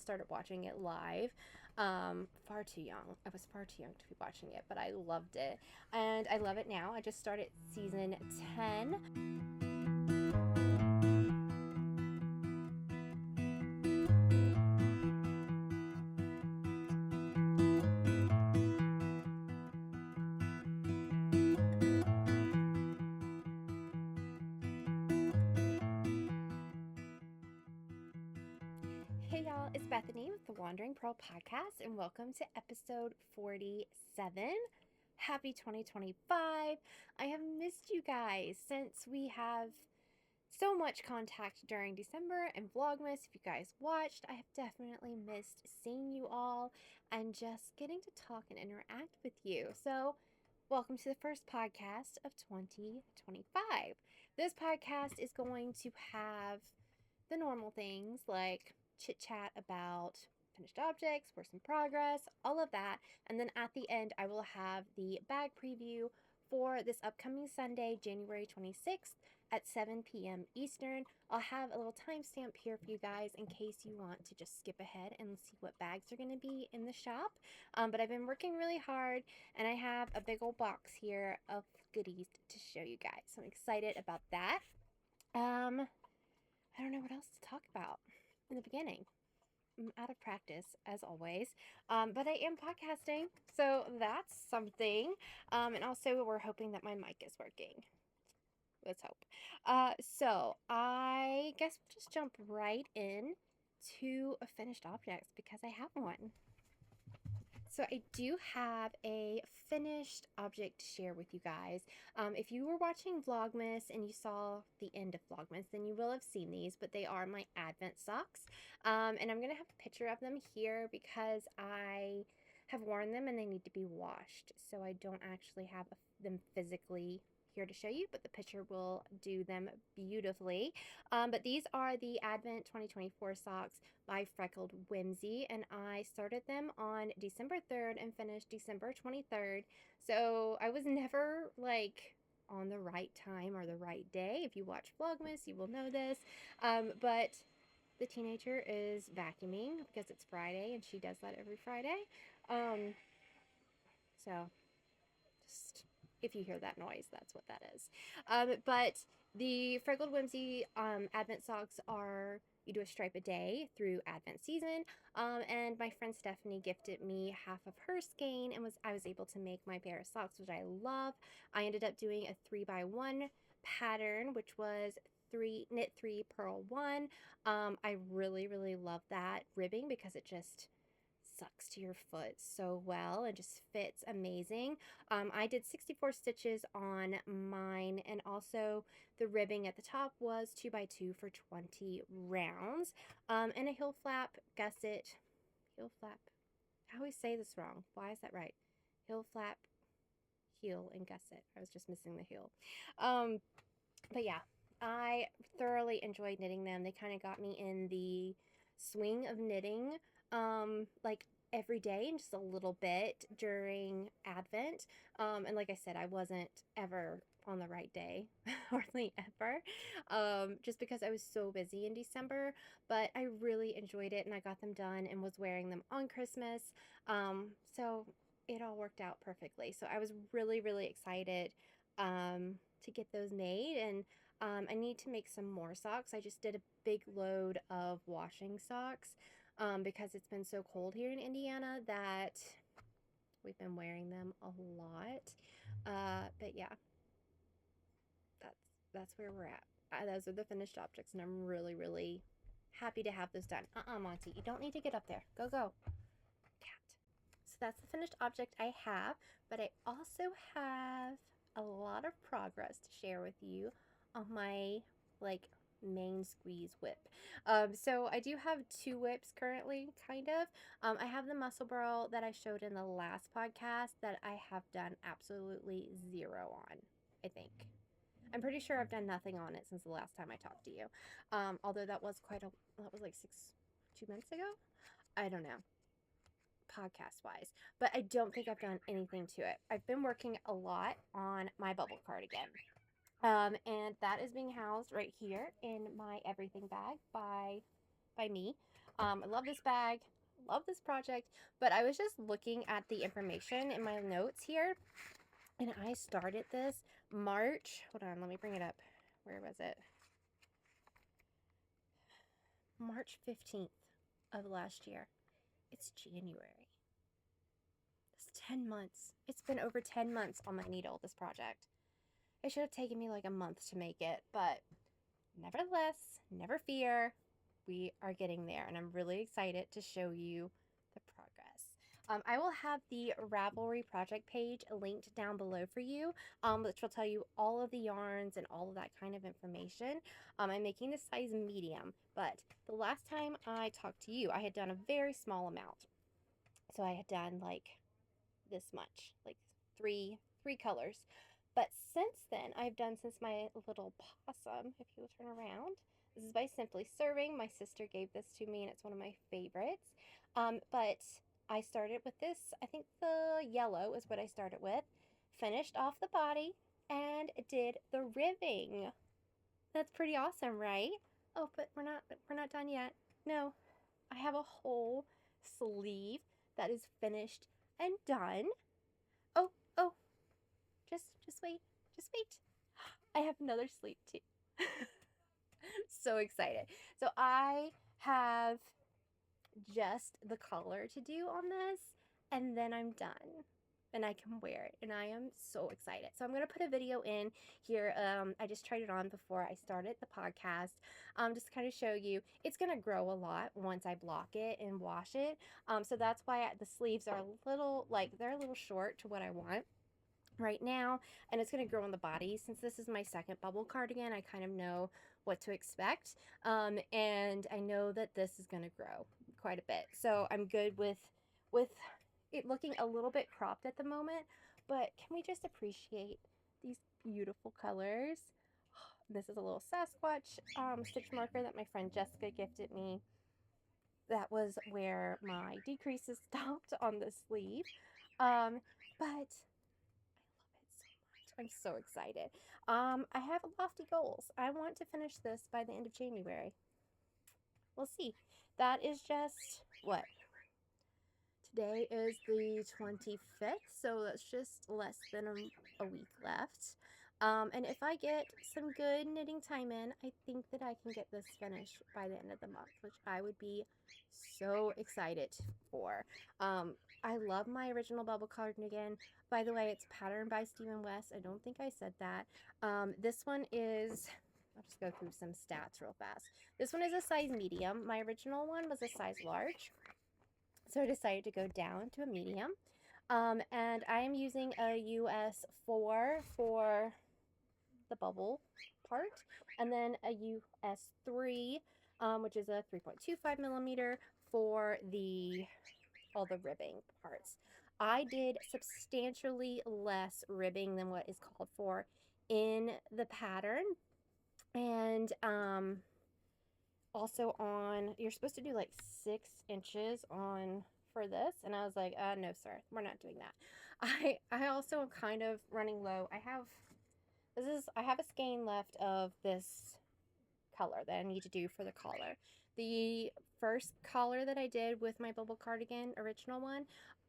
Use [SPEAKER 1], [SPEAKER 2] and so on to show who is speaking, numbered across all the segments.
[SPEAKER 1] started watching it live. Far too young. I was far too young to be watching it, but I loved it. And I love it now. I just started season 10. Hey y'all, it's Bethany with the Wandering Purl podcast, and welcome to episode 47. Happy 2025. I have missed you guys since we have so much contact during December and Vlogmas. If you guys watched, I have definitely missed seeing you all and just getting to talk and interact with you. So welcome to the first podcast of 2025. This podcast is going to have the normal things like chit chat about finished objects, works in progress, all of that. And then at the end, I will have the bag preview for this upcoming Sunday, January 26th at 7 p.m. Eastern. I'll have a little timestamp here for you guys in case you want to just skip ahead and see what bags are going to be in the shop. But I've been working really hard, and I have a big old box here of goodies to show you guys. So I'm excited about that. I don't know what else to talk about in the beginning. I'm out of practice, as always, but I am podcasting, so that's something. And also, we're hoping that my mic is working. Let's hope. So I guess we'll just jump right in to finished objects because I have one. So I do have a finished object to share with you guys. If you were watching Vlogmas and you saw the end of Vlogmas, then you will have seen these, but they are my Advent socks. And I'm going to have a picture of them here because I have worn them and they need to be washed. So I don't actually have them physically here to show you, but the picture will do them beautifully. But these are the Advent 2024 socks by Freckled Whimsy, and I started them on December 3rd and finished December 23rd. So I was never like on the right time or the right day. If you watch Vlogmas, you will know this. But the teenager is vacuuming because it's Friday, and she does that every Friday. So just, if you hear that noise, that's what that is. But the Freckled Whimsy Advent socks are, you do a stripe a day through Advent season. And my friend Stephanie gifted me half of her skein, and I was able to make my pair of socks, which I love. I ended up doing a 3x1 pattern, which was knit 3, purl 1. I really love that ribbing because it just sucks to your foot so well and just fits amazing. I did 64 stitches on mine, and also the ribbing at the top was 2x2 for 20 rounds. And a heel flap gusset, heel flap, I always say this wrong. Why is that right? Heel flap, heel, and gusset. I was just missing the heel. But yeah, I thoroughly enjoyed knitting them. They kind of got me in the swing of knitting like every day and just a little bit during Advent. And like I said, I wasn't ever on the right day, hardly ever, just because I was so busy in December, but I really enjoyed it and I got them done and was wearing them on Christmas. So it all worked out perfectly. So I was really excited to get those made, and I need to make some more socks. I just did a big load of washing socks because it's been so cold here in Indiana that we've been wearing them a lot. But yeah, that's where we're at. Those are the finished objects, and I'm really happy to have those done. Monty, you don't need to get up there. Go. Cat. So that's the finished object I have, but I also have a lot of progress to share with you on my main squeeze whip. So I do have 2 whips currently, kind of. I have the Musselburgh that I showed in the last podcast that I have done absolutely 0 on, I think. I'm pretty sure I've done nothing on it since the last time I talked to you. Although that was like 2 months ago? I don't know, podcast wise, but I don't think I've done anything to it. I've been working a lot on my bubble cardigan. And that is being housed right here in my everything bag by me. I love this bag, love this project, but I was just looking at the information in my notes here, and I started this March, hold on, let me bring it up. Where was it? March 15th of last year. It's January. It's 10 months. It's been over 10 months on my needle, this project. It should have taken me like a month to make it, but nevertheless, never fear. We are getting there, and I'm really excited to show you the progress. I will have the Ravelry project page linked down below for you, which will tell you all of the yarns and all of that kind of information. I'm making this size medium, but the last time I talked to you, I had done a very small amount. So I had done like this much, like three colors. But since then, I've done, since my little possum, if you will turn around, this is by Simply Serving. My sister gave this to me, and it's one of my favorites. But I started with this, I think the yellow is what I started with, finished off the body, and did the ribbing. That's pretty awesome, right? Oh, but we're not done yet. No, I have a whole sleeve that is finished and done. Oh, just wait, just wait. I have another sleeve too. So excited. So I have just the collar to do on this, and then I'm done. And I can wear it, and I am so excited. So I'm going to put a video in here. I just tried it on before I started the podcast, just to kind of show you. It's going to grow a lot once I block it and wash it. So that's why the sleeves are a little, like, they're a little short to what I want right now, and it's going to grow on the body. Since this is my second bubble cardigan, I kind of know what to expect, and I know that this is going to grow quite a bit. So I'm good with it looking a little bit cropped at the moment, but can we just appreciate these beautiful colors? This is a little Sasquatch stitch marker that my friend Jessica gifted me. That was where my decreases stopped on the sleeve, but I love it so much. I'm so excited. I have lofty goals. I want to finish this by the end of January. We'll see. That is just what? Today is the 25th, so that's just less than a week left. And if I get some good knitting time in, I think that I can get this finished by the end of the month, which I would be so excited for. I love my original bubble cardigan. By the way, it's patterned by Stephen West. I don't think I said that. This one is, I'll just go through some stats real fast. This one is a size medium. My original one was a size large, so I decided to go down to a medium. And I am using a US 4 for the bubble part, and then a US 3, which is a 3.25 millimeter for all the ribbing parts. I did substantially less ribbing than what is called for in the pattern, and also you're supposed to do like 6 inches on for this, and I was like, no sir, we're not doing that. I also am kind of running low. I have a skein left of this color that I need to do for the collar. The first collar that I did with my bubble cardigan, original one,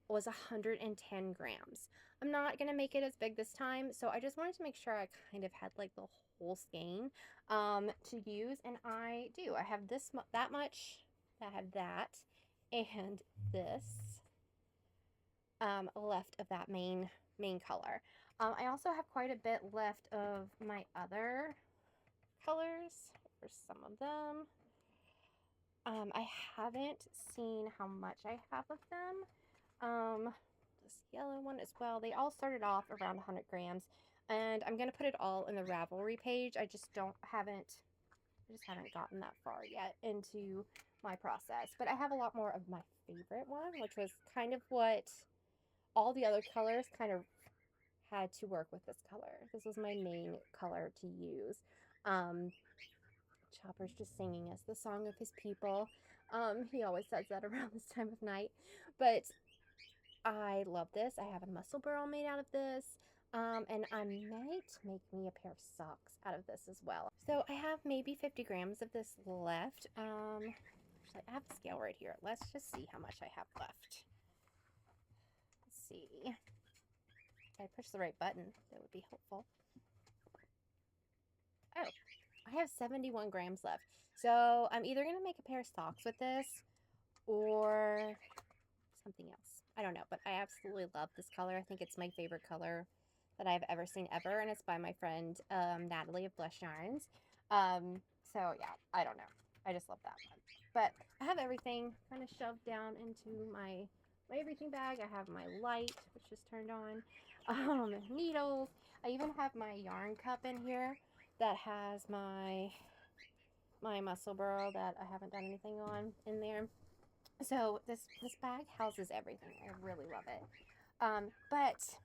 [SPEAKER 1] was 110 grams. I'm not gonna make it as big this time, so I just wanted to make sure I kind of had like the whole skein to use, and I do. I have that much, I have that, and this left of that main color. I also have quite a bit left of my other colors, or some of them. I haven't seen how much I have of them. This yellow one as well. They all started off around 100 grams, and I'm gonna put it all in the Ravelry page. I just haven't gotten that far yet into my process. But I have a lot more of my favorite one, which was kind of what all the other colors kind of had to work with this color. This was my main color to use. Chopper's just singing us the song of his people. He always says that around this time of night. But I love this. I have a Musselburgh made out of this. And I might make me a pair of socks out of this as well. So I have maybe 50 grams of this left. Actually, I have the scale right here. Let's just see how much I have left. Let's see. If I push the right button, that would be helpful. Oh, I have 71 grams left. So I'm either going to make a pair of socks with this or something else. I don't know, but I absolutely love this color. I think it's my favorite color that I've ever seen ever, and it's by my friend Natalie of Blush Yarns. So yeah, I don't know. I just love that one. But I have everything kind of shoved down into my everything bag. I have my light, which is turned on, needles. I even have my yarn cup in here that has my Musselburgh that I haven't done anything on in there. So this bag houses everything. I really love it. But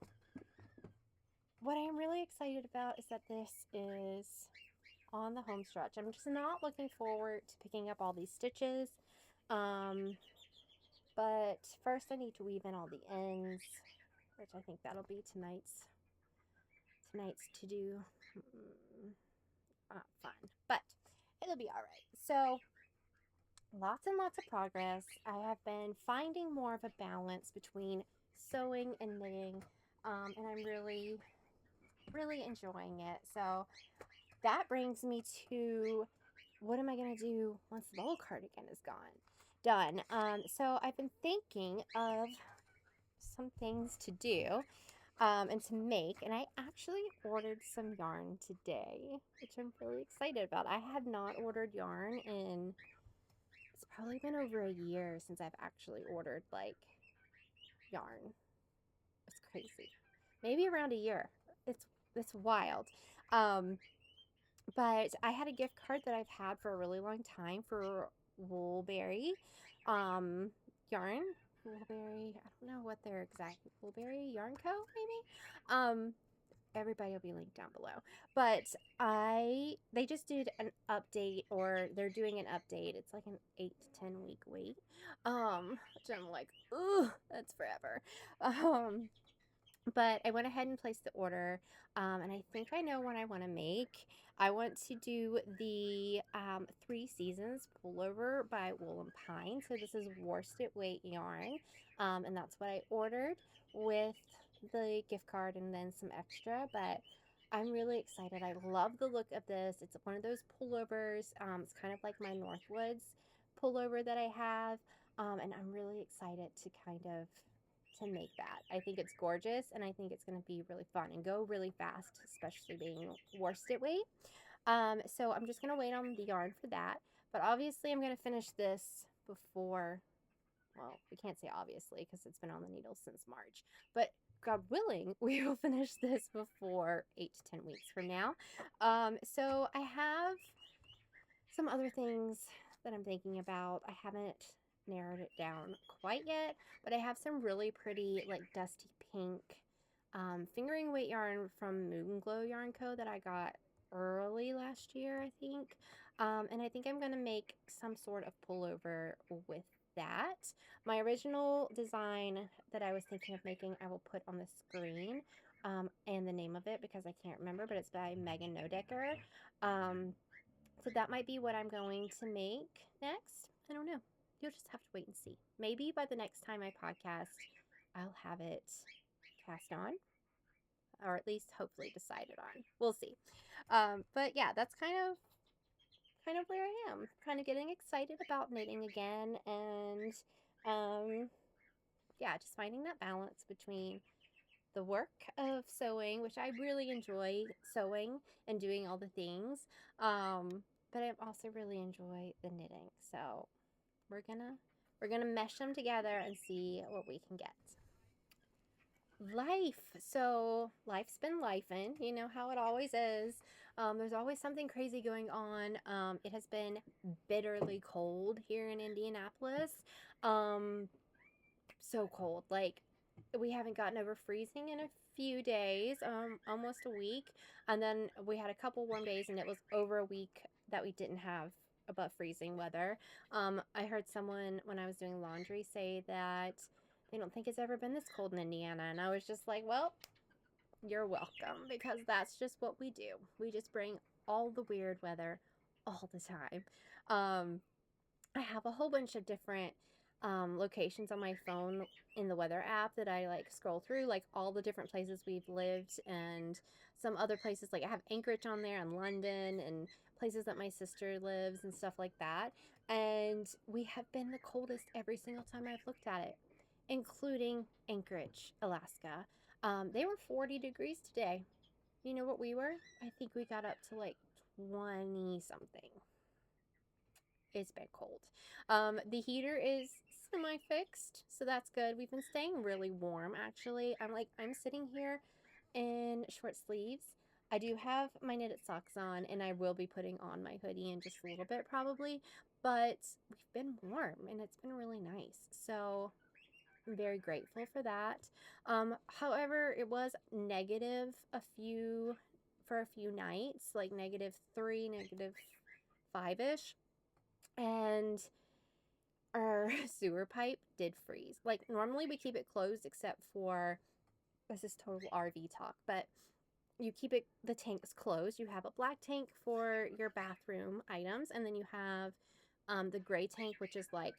[SPEAKER 1] what I'm really excited about is that this is on the home stretch. I'm just not looking forward to picking up all these stitches. But first I need to weave in all the ends, which I think that'll be tonight's to do. Fun, but it'll be all right. So lots and lots of progress. I have been finding more of a balance between sewing and knitting, and I'm really enjoying it. So that brings me to what am I going to do once the little cardigan is done. So I've been thinking of some things to do and to make, and I actually ordered some yarn today, which I'm really excited about. I had not ordered yarn in, it's probably been over a year since I've actually ordered like yarn. It's crazy. Maybe around a year. It's wild. But I had a gift card that I've had for a really long time for Woolberry yarn. Woolberry, I don't know what their exact, Woolberry Yarn Co, maybe? Everybody will be linked down below. But they just did an update, or they're doing an update. It's like an 8 to 10 week wait. Which I'm like, ooh, that's forever. But I went ahead and placed the order, and I think I know what I want to make. I want to do the 3 Seasons Pullover by Wool and Pine. So this is worsted weight yarn, and that's what I ordered with the gift card and then some extra. But I'm really excited. I love the look of this. It's one of those pullovers. It's kind of like my Northwoods pullover that I have, and I'm really excited to kind of to make that. I think it's gorgeous, and I think it's going to be really fun and go really fast, especially being worsted weight. So I'm just going to wait on the yarn for that, but obviously I'm going to finish this before, well, we can't say obviously because it's been on the needle since March, but God willing, we will finish this before 8 to 10 weeks from now. So I have some other things that I'm thinking about. I haven't narrowed it down quite yet, but I have some really pretty like dusty pink fingering weight yarn from Moonglow Yarn Co that I got early last year, I think. And I think I'm going to make some sort of pullover with that. My original design that I was thinking of making, I will put on the screen, and the name of it because I can't remember, but it's by Megan Nodecker. So that might be what I'm going to make next. I don't know. You'll just have to wait and see. Maybe by the next time I podcast, I'll have it cast on, or at least hopefully decided on. We'll see. But yeah, that's kind of where I am. Kind of getting excited about knitting again, and yeah, just finding that balance between the work of sewing, which I really enjoy sewing and doing all the things. But I also really enjoy the knitting. So we're gonna mesh them together and see what we can get. Life. So life's been lifing. You know how it always is. There's always something crazy going on. It has been bitterly cold here in Indianapolis. So cold. Like, we haven't gotten over freezing in a few days, almost a week. And then we had a couple warm days, and it was over a week that we didn't have above freezing weather. I heard someone when I was doing laundry say that they don't think it's ever been this cold in Indiana. And I was just like, well, you're welcome, because that's just what we do. We just bring all the weird weather all the time. I have a whole bunch of different locations on my phone in the weather app that I like scroll through, like all the different places we've lived and some other places. Like I have Anchorage on there and London and places that my sister lives and stuff like that. And we have been the coldest every single time I've looked at it, including Anchorage, Alaska. They were 40 degrees today. You know what we were? I think we got up to like 20 something. It's been cold. The heater is semi-fixed, so that's good. We've been staying really warm, actually. I'm sitting here in short sleeves. I do have my knitted socks on, and I will be putting on my hoodie in just a little bit, probably. But we've been warm, and it's been really nice. So I'm very grateful for that. However, it was negative for a few nights, like -3, -5-ish. And our sewer pipe did freeze. Like normally we keep it closed except for, this is total RV talk, but you keep the tanks closed. You have a black tank for your bathroom items, and then you have the gray tank, which is like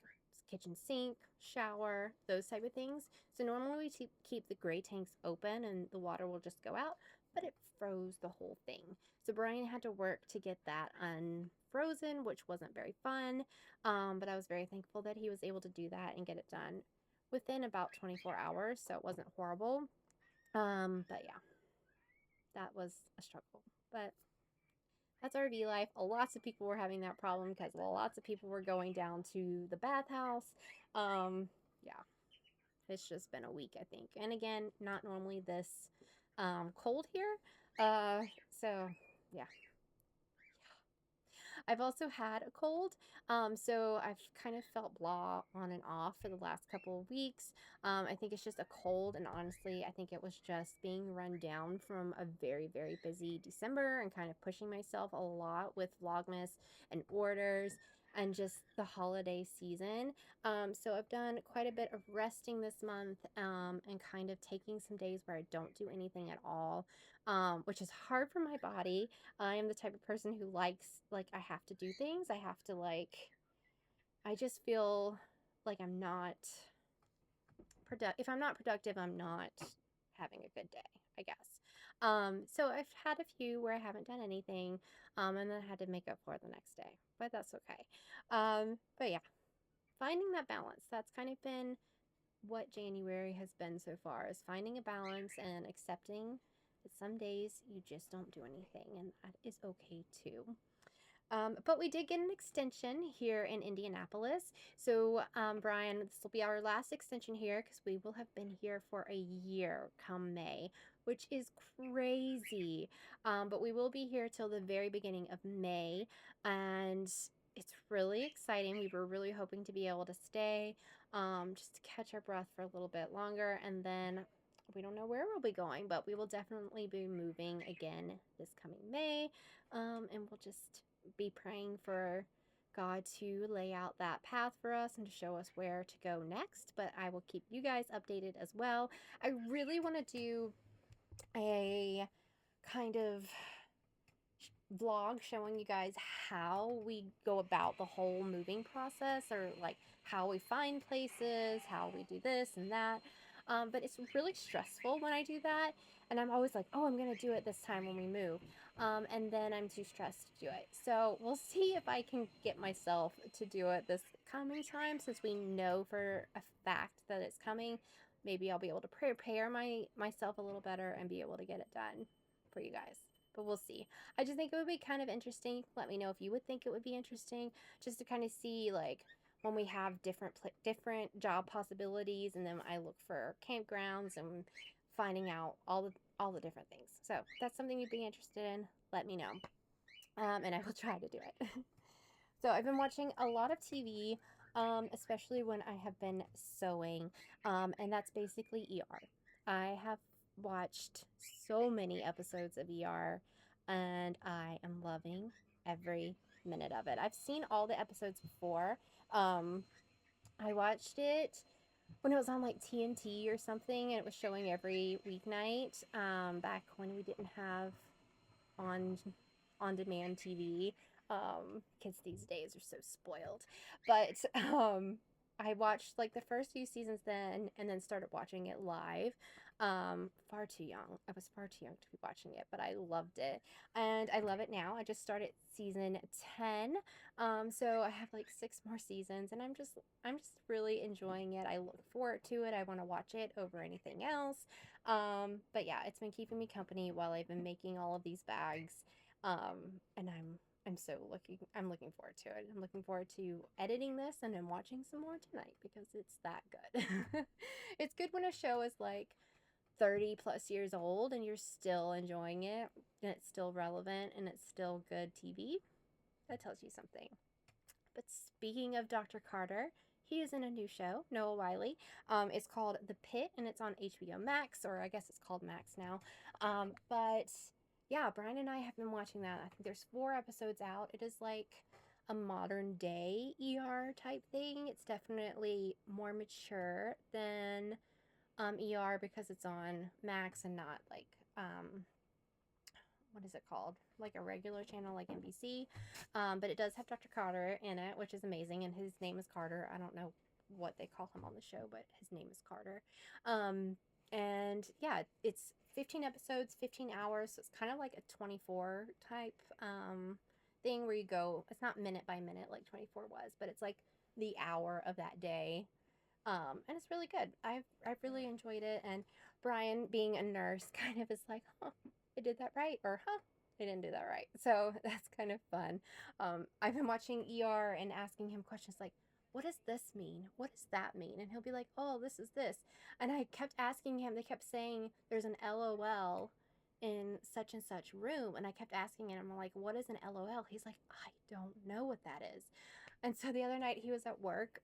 [SPEAKER 1] kitchen sink, shower, those type of things. So normally we keep the gray tanks open and the water will just go out, but it froze the whole thing. So Brian had to work to get that unfrozen, which wasn't very fun. But I was very thankful that he was able to do that and get it done within about 24 hours. So it wasn't horrible. But yeah, that was a struggle. But that's RV life. Lots of people were having that problem because lots of people were going down to the bathhouse. Yeah, it's just been a week, I think. And again, not normally this cold here. So yeah. I've also had a cold, so I've kind of felt blah on and off for the last couple of weeks. I think it's just a cold, and honestly, I think it was just being run down from a very, very busy December and kind of pushing myself a lot with Vlogmas and orders and just the holiday season. So I've done quite a bit of resting this month and kind of taking some days where I don't do anything at all, which is hard for my body. I am the type of person who likes, like, I have to do things. I have to, like, I just feel like I'm not productive. If I'm not productive, I'm not having a good day, I guess. So I've had a few where I haven't done anything, and then I had to make up for it the next day, but that's okay. But yeah, finding that balance, that's kind of been what January has been so far, is finding a balance and accepting that some days you just don't do anything, and that is okay too. But we did get an extension here in Indianapolis. So, Brian, this will be our last extension here because we will have been here for a year come May, which is crazy. But we will be here till the very beginning of May, and it's really exciting. We were really hoping to be able to stay, just to catch our breath for a little bit longer, and then we don't know where we'll be going, but we will definitely be moving again this coming May, and we'll just be praying for God to lay out that path for us and to show us where to go next. But I will keep you guys updated as well. I really want to do a kind of vlog showing you guys how we go about the whole moving process, or like how we find places, how we do this and that. But it's really stressful when I do that, and I'm always like, oh, I'm gonna do it this time when we move, and then I'm too stressed to do it. So we'll see if I can get myself to do it this coming time, since we know for a fact that it's coming. Maybe I'll be able to prepare myself a little better and be able to get it done for you guys. But we'll see. I just think it would be kind of interesting. Let me know if you would think it would be interesting, just to kind of see, like, when we have different job possibilities, and then I look for campgrounds and finding out all the different things. So if that's something you'd be interested in, let me know, and I will try to do it. So I've been watching a lot of TV, especially when I have been sewing, and that's basically ER. I have watched so many episodes of ER, and I am loving every minute of it. I've seen all the episodes before. I watched it when it was on like TNT or something, and it was showing every weeknight, back when we didn't have on demand TV. Kids these days are so spoiled. But I watched like the first few seasons then and then started watching it live. Far too young. I was far too young to be watching it, but I loved it. And I love it now. I just started season 10. So I have like 6 more seasons and I'm just really enjoying it. I look forward to it. I want to watch it over anything else. But yeah, it's been keeping me company while I've been making all of these bags. And I'm looking forward to it. I'm looking forward to editing this and then watching some more tonight because it's that good. It's good when a show is like 30 plus years old and you're still enjoying it and it's still relevant and it's still good TV. That tells you something. But speaking of Dr. Carter, he is in a new show, Noah Wiley. It's called The Pit, and it's on HBO Max, or I guess it's called Max now. But yeah, Brian and I have been watching that. I think there's 4 episodes out. It is like a modern day ER type thing. It's definitely more mature than ER because it's on Max and not like what is it called? Like a regular channel like NBC. But it does have Dr. Carter in it, which is amazing. And his name is Carter. I don't know what they call him on the show, but his name is Carter. And yeah, it's 15 episodes, 15 hours. So it's kind of like a 24 type thing where you go, it's not minute by minute like 24 was, but it's like the hour of that day. And it's really good. I've really enjoyed it. And Brian, being a nurse, kind of is like, huh, I did that right, or huh, I didn't do that right. So that's kind of fun. I've been watching ER and asking him questions like, what does this mean? What does that mean? And he'll be like, oh, this is this. And I kept asking him, they kept saying there's an LOL in such and such room. And I kept asking him, I'm like, what is an LOL? He's like, I don't know what that is. And so the other night he was at work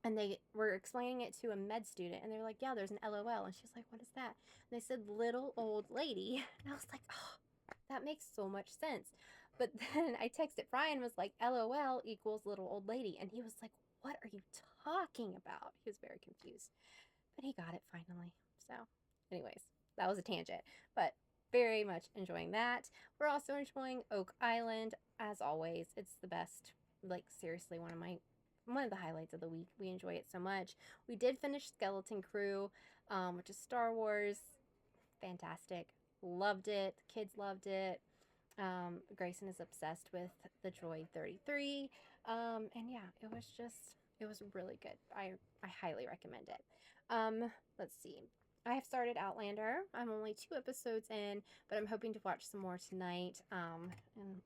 [SPEAKER 1] and they were explaining it to a med student and they're like, yeah, there's an LOL. And she's like, what is that? And they said little old lady. And I was like, oh, that makes so much sense. But then I texted Brian, was like, LOL equals little old lady. And he was like, what are you talking about? He was very confused. But he got it finally. So anyways, that was a tangent. But very much enjoying that. We're also enjoying Oak Island. As always, it's the best. Like seriously, one of the highlights of the week. We enjoy it so much. We did finish Skeleton Crew, which is Star Wars. Fantastic. Loved it. The kids loved it. Grayson is obsessed with the Droid 33. And yeah, it was really good. I highly recommend it. Let's see. I have started Outlander. I'm only 2 episodes in, but I'm hoping to watch some more tonight. And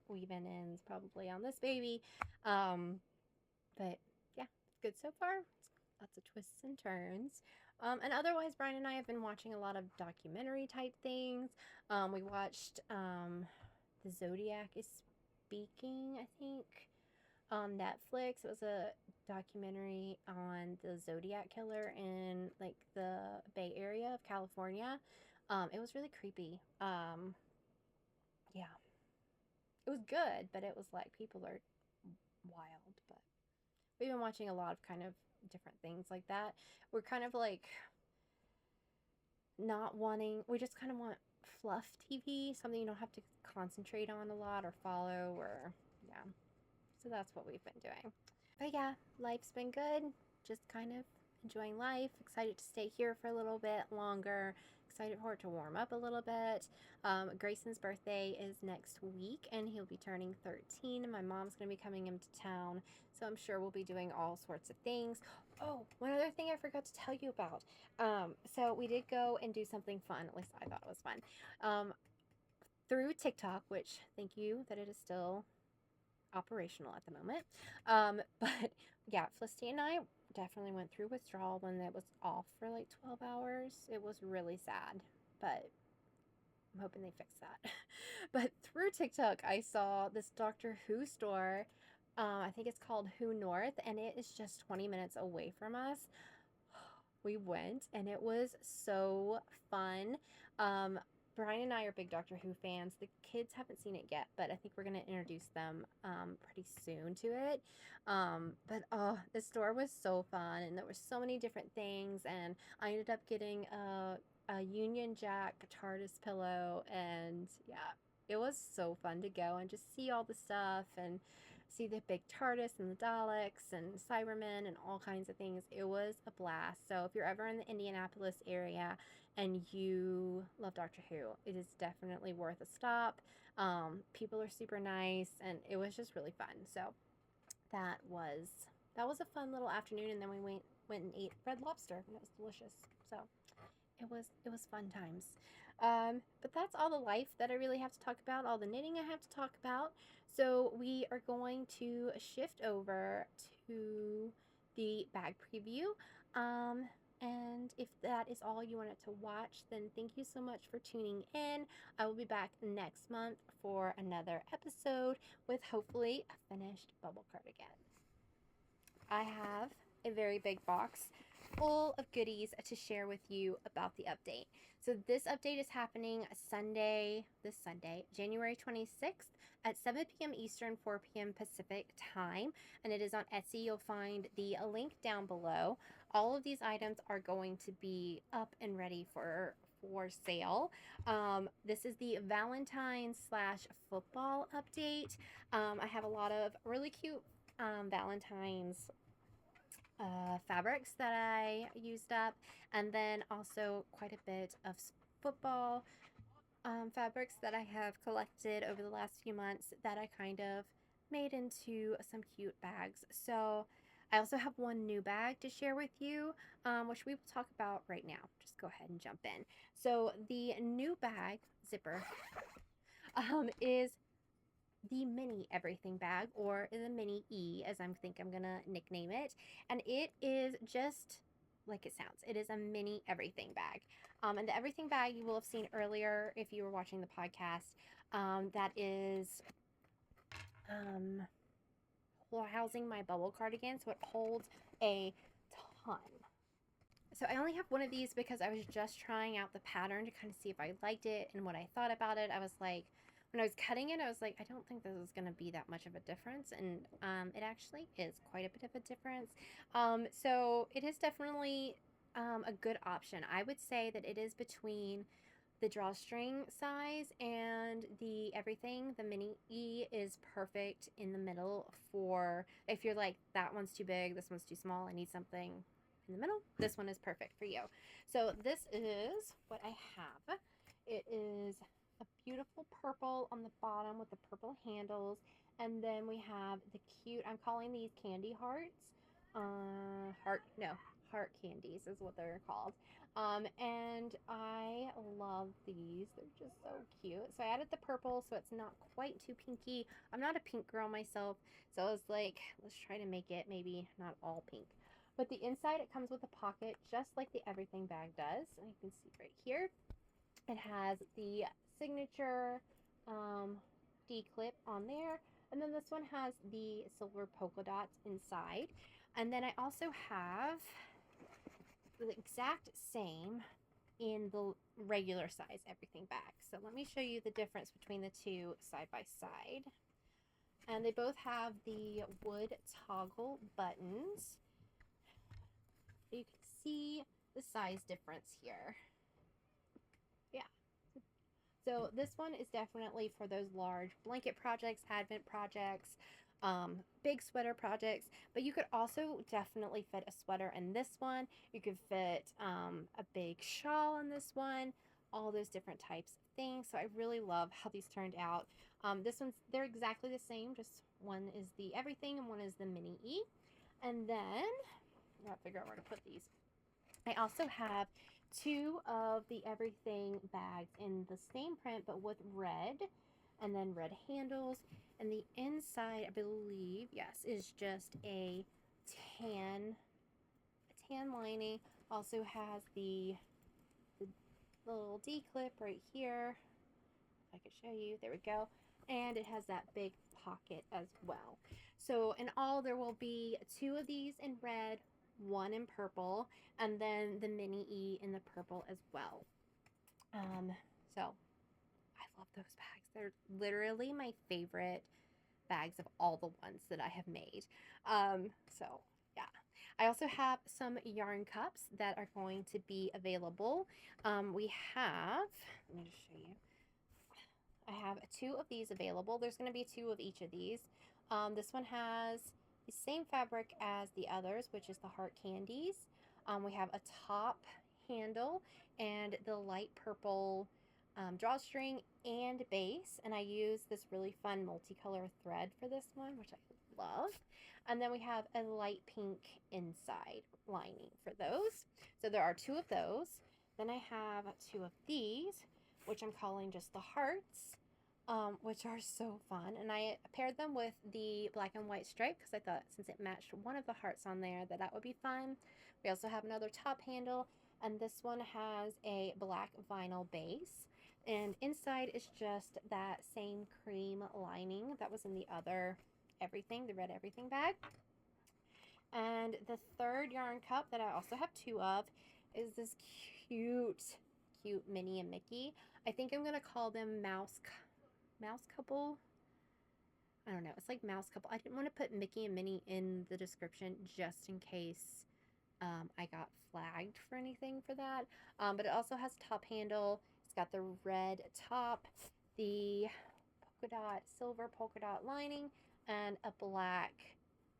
[SPEAKER 1] weave in ends probably on this baby. But yeah, good so far. Lots of twists and turns. And otherwise, Brian and I have been watching a lot of documentary type things. We watched The Zodiac is Speaking, I think, on Netflix. It was a documentary on the Zodiac killer in like the Bay Area of California. It was really creepy. Yeah, it was good, but it was like people are wild. But we've been watching a lot of kind of different things like that. We're kind of like not wanting, we just kind of want fluff TV, something you don't have to concentrate on a lot or follow or, yeah. So that's what we've been doing. But yeah, life's been good. Just kind of enjoying life. Excited to stay here for a little bit longer. Excited for it to warm up a little bit. Grayson's birthday is next week and he'll be turning 13. My mom's going to be coming into town. So I'm sure we'll be doing all sorts of things. Oh, one other thing I forgot to tell you about. So we did go and do something fun. At least I thought it was fun. Through TikTok, which thank you that it is still operational at the moment. But yeah, Felicity and I definitely went through withdrawal when it was off for like 12 hours. It was really sad, but I'm hoping they fix that. But through TikTok, I saw this Doctor Who store. I think it's called Who North, and it is just 20 minutes away from us. We went, and it was so fun. Brian and I are big Doctor Who fans. The kids haven't seen it yet, but I think we're going to introduce them pretty soon to it. But the store was so fun, and there were so many different things, and I ended up getting a Union Jack TARDIS pillow, and yeah, it was so fun to go and just see all the stuff and see the big TARDIS and the Daleks and Cybermen and all kinds of things. It was a blast. So if you're ever in the Indianapolis area and you love Doctor Who, it is definitely worth a stop. People are super nice, and it was just really fun. So that was a fun little afternoon, and then we went and ate Red Lobster, and it was delicious. So it was fun times. But that's all the life that I really have to talk about, all the knitting I have to talk about. So we are going to shift over to the bag preview. And if that is all you wanted to watch, then thank you so much for tuning in. I will be back next month for another episode with hopefully a finished bubble cardigan. I have a very big box full of goodies to share with you about the update. So this update is happening this Sunday, January 26th at 7 p.m. Eastern, 4 p.m. Pacific time, and it is on Etsy. You'll find the link down below. All of these items are going to be up and ready for sale. This is the Valentines / football update. I have a lot of really cute Valentine's fabrics that I used up, and then also quite a bit of football fabrics that I have collected over the last few months that I kind of made into some cute bags. So I also have one new bag to share with you, which we will talk about right now. Just go ahead and jump in. So the new bag zipper is the mini everything bag, or the mini E, as I'm gonna nickname it. And it is just like it sounds. It is a mini everything bag. And the everything bag you will have seen earlier if you were watching the podcast. That is housing my bubble cardigan, so it holds a ton. So I only have one of these because I was just trying out the pattern to kind of see if I liked it and what I thought about it. I was like, when I was cutting it, I was like, I don't think this is going to be that much of a difference. And it actually is quite a bit of a difference. So it is definitely a good option. I would say that it is between the drawstring size and the everything. The mini E is perfect in the middle for if you're like, that one's too big, this one's too small, I need something in the middle. This one is perfect for you. So this is what I have. It is a beautiful purple on the bottom with the purple handles, and then we have the cute, I'm calling these candy hearts. Heart candies is what they're called. And I love these. They're just so cute. So I added the purple so it's not quite too pinky. I'm not a pink girl myself, so I was like, let's try to make it maybe not all pink. But the inside, it comes with a pocket just like the everything bag does. And you can see right here, it has the signature D-clip on there. And then this one has the silver polka dots inside. And then I also have the exact same in the regular size everything bag. So let me show you the difference between the two side by side. And they both have the wood toggle buttons. You can see the size difference here. Yeah. So this one is definitely for those large blanket projects, advent projects, big sweater projects, but you could also definitely fit a sweater in this one. You could fit a big shawl in this one, all those different types of things. So I really love how these turned out. They're exactly the same, just one is the everything and one is the mini E. And then I gotta figure out where to put these. I also have two of the everything bags in the same print but with red, and then red handles. And the inside, I believe, yes, is just a tan lining. Also has the little D-clip right here. If I could show you, there we go. And it has that big pocket as well. So in all, there will be two of these in red, one in purple, and then the mini E in the purple as well. So I love those bags. They're literally my favorite bags of all the ones that I have made. So yeah. I also have some yarn cups that are going to be available. We have, let me just show you. I have 2 of these available. There's going to be 2 of each of these. This one has the same fabric as the others, which is the heart candies. We have a top handle and the light purple drawstring and base, and I use this really fun multicolor thread for this one, which I love. And then we have a light pink inside lining for those. So there are 2 of those. Then I have 2 of these, which I'm calling just the hearts, which are so fun. And I paired them with the black and white stripe because I thought since it matched one of the hearts on there that would be fun. We also have another top handle, and this one has a black vinyl base. And inside is just that same cream lining that was in the other everything, the red everything bag. And the third yarn cup that I also have 2 of is this cute Minnie and Mickey. I think I'm gonna call them mouse couple. I don't know. It's like mouse couple. I didn't want to put Mickey and Minnie in the description just in case I got flagged for anything for that. But it also has top handle. It's got the red top, the silver polka dot lining, and a black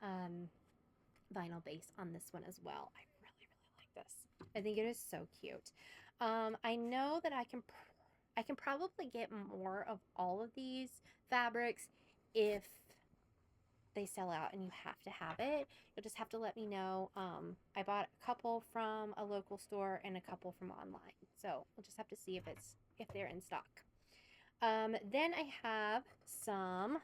[SPEAKER 1] vinyl base on this one as well. I really like this. I think it is so cute. I know that I can probably get more of all of these fabrics if they sell out and you have to have it. You'll just have to let me know. I bought a couple from a local store and a couple from online, so we'll just have to see if they're in stock. Then I have some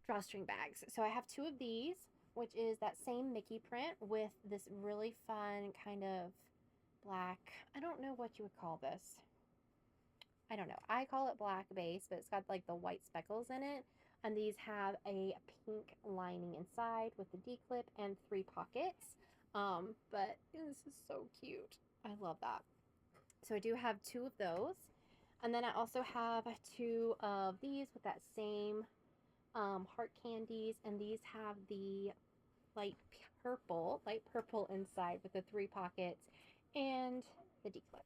[SPEAKER 1] drawstring bags. So I have 2 of these, which is that same Mickey print with this really fun kind of black, I don't know what you would call this. I don't know. I call it black base, but it's got like the white speckles in it. And these have a pink lining inside with the D-clip and 3 pockets. But this is so cute. I love that. So I do have 2 of those. And then I also have 2 of these with that same heart candies. And these have the light purple inside with the 3 pockets and the D-clip.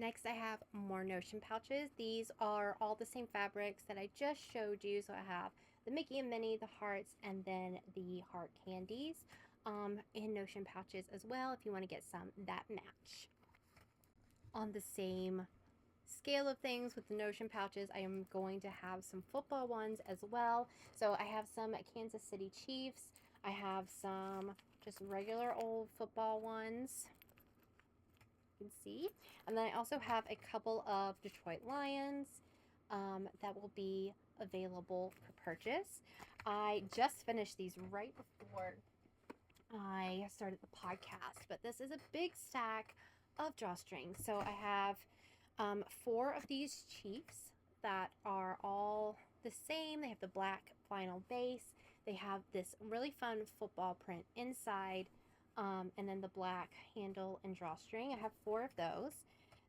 [SPEAKER 1] Next, I have more notion pouches. These are all the same fabrics that I just showed you. So I have the Mickey and Minnie, the hearts, and then the heart candies in notion pouches as well if you want to get some that match. On the same scale of things with the notion pouches, I am going to have some football ones as well. So I have some Kansas City Chiefs. I have some just regular old football ones. You can see. And then I also have a couple of Detroit Lions that will be available for purchase. I just finished these right before I started the podcast, but this is a big stack of drawstrings. So I have 4 of these Chiefs that are all the same. They have the black vinyl base. They have this really fun football print inside, and then the black handle and drawstring. I have 4 of those.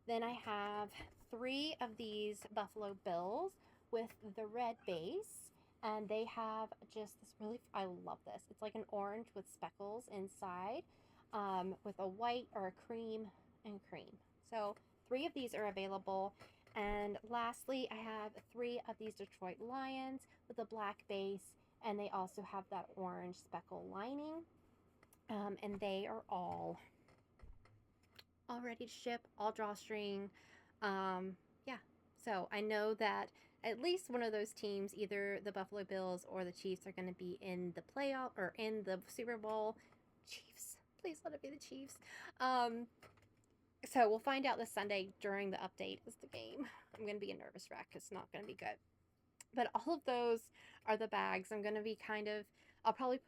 [SPEAKER 1] Then I have 3 of these Buffalo Bills with the red base, and they have just this really, I love this. It's like an orange with speckles inside, with a white or a cream and cream. So 3 of these are available. And lastly, I have 3 of these Detroit Lions with a black base, and they also have that orange speckle lining. And they are all ready to ship, all drawstring. Yeah, so I know that at least one of those teams, either the Buffalo Bills or the Chiefs, are going to be in the playoff or in the Super Bowl. Chiefs, please let it be the Chiefs. So we'll find out this Sunday during the update is the game. I'm going to be a nervous wreck. It's not going to be good. But all of those are the bags. I'm going to be I'll probably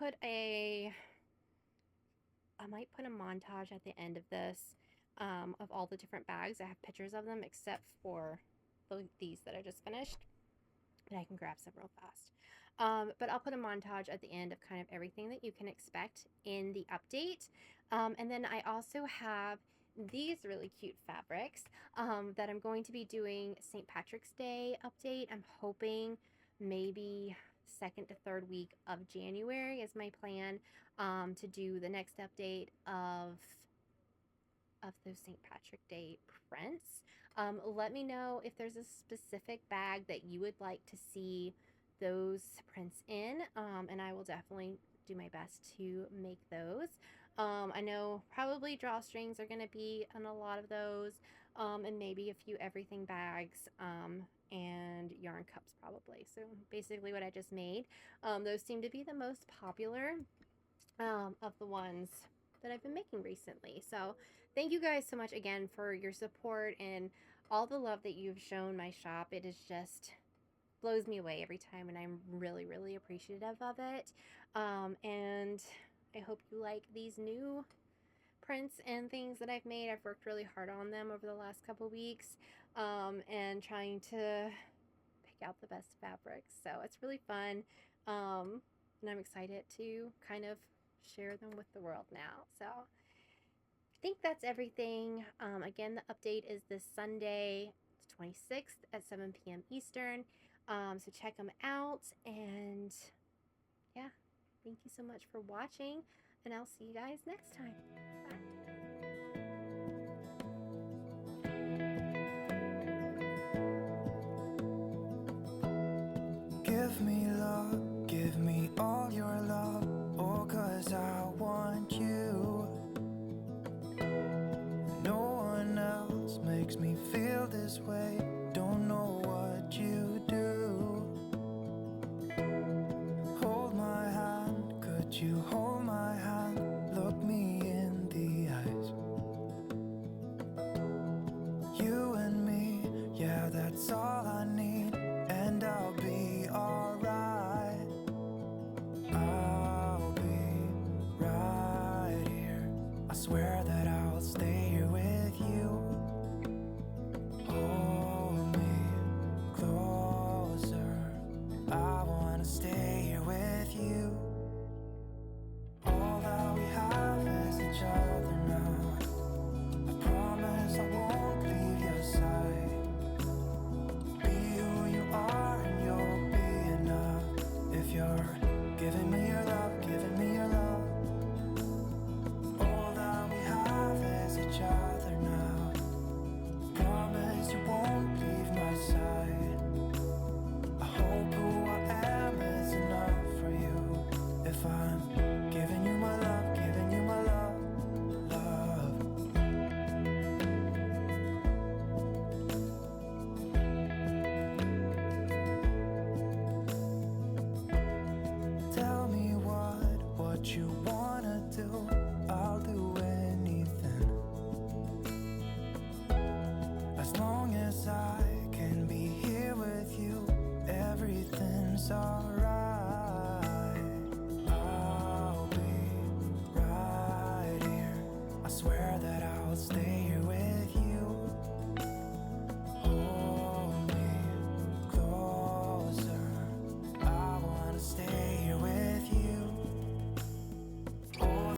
[SPEAKER 1] I might put a montage at the end of this of all the different bags. I have pictures of them except for these that I just finished. But I can grab some real fast. But I'll put a montage at the end of kind of everything that you can expect in the update. And then I also have these really cute fabrics that I'm going to be doing St. Patrick's Day update. I'm hoping maybe 2nd to 3rd week of January is my plan to do the next update of of those St. Patrick Day prints. Let me know if there's a specific bag that you would like to see those prints in, and I will definitely do my best to make those. I know probably drawstrings are going to be on a lot of those, and maybe a few everything bags, and yarn cups probably. So basically what I just made, those seem to be the most popular of the ones that I've been making recently. So thank you guys so much again for your support and all the love that you've shown my shop. It is just blows me away every time, and I'm really, really appreciative of it. And I hope you like these new prints and things that I've made. I've worked really hard on them over the last couple weeks, and trying to pick out the best fabrics. So it's really fun, and I'm excited to kind of share them with the world now. So I think that's everything. Again, the update is this Sunday, 26th at 7 p.m. Eastern. So check them out, and yeah, thank you so much for watching, and I'll see you guys next time. Bye.
[SPEAKER 2] Give me love, give me all your love, oh, 'cause I want you. No one else makes me feel this way, don't know what you do. Hold my hand, could you hold my hand, look me in the eyes. You and me, yeah, that's all I need, and I'll be alright. I'll be right here, I swear that I'll stay here with you. Hold me closer, I wanna stay here with you. All that we have is each other now. I promise I won't leave your side. Be who you are and you'll be enough. If you're giving me your love, giving me your love. All that we have is each other now. Promise you won't leave my side. I hope who I am is enough for you. If I'm giving you my love, giving you my love, love. Tell me what you wanna do, I'll do anything. As long as I can be here with you, everything's alright. I'll be right here, I swear that I'll stay here with you.